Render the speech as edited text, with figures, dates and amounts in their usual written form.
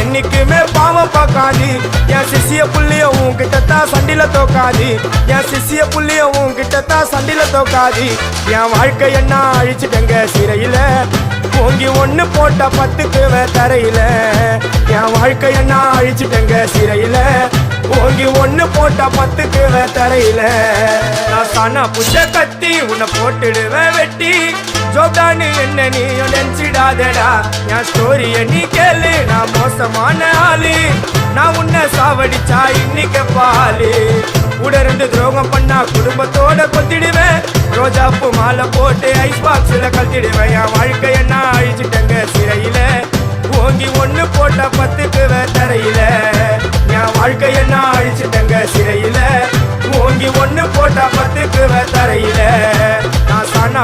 என்னைக்குமே பாவம் பார்க்காது என் சிசிய புள்ளிய உன்கிட்டத்தான் சண்டில தோக்காது என் சிசிய புள்ளிய உன்கிட்டத்தான் சண்டில தோக்காது என் வாழ்க்கை என்ன அழிச்சிட்டங்க சிறையில ஓங்கி ஒண்ணு போட்ட 10க்கு தரையில என் வாழ்க்கை என்ன அழிச்சிட்டங்க சிறையில ஓங்கி ஒண்ணு போட்ட 10க்கு தரையில நான் சானா புஷ கத்தி உன்னை போட்டுடுவேன் வெட்டி ஜோப்டானு என்ன நீ நினைச்சிடாதடா என் ஸ்டோரிய நீ கேளு நான் மோசமான ஆளு நான் உன்னை சாவடிச்சா இன்னைக்கு பாலு உடருந்து துரோகம் பண்ணா குடும்பத்தோட கொத்திடுவேன் ரோஜாப்பு மாலை போட்டு ஐஸ் பாக்ஸ்ல கத்திடுவேன் என் வாழ்க்கை என்ன அழிச்சிட்டங்க சிறையில ஓங்கி ஒண்ணு போட்ட 10க்கு தரையில என் வாழ்க்கை என்ன அழிச்சிட்டங்க சிறையில ஓங்கி ஒண்ணு போட்ட 10க்கு தரையில நான் சானா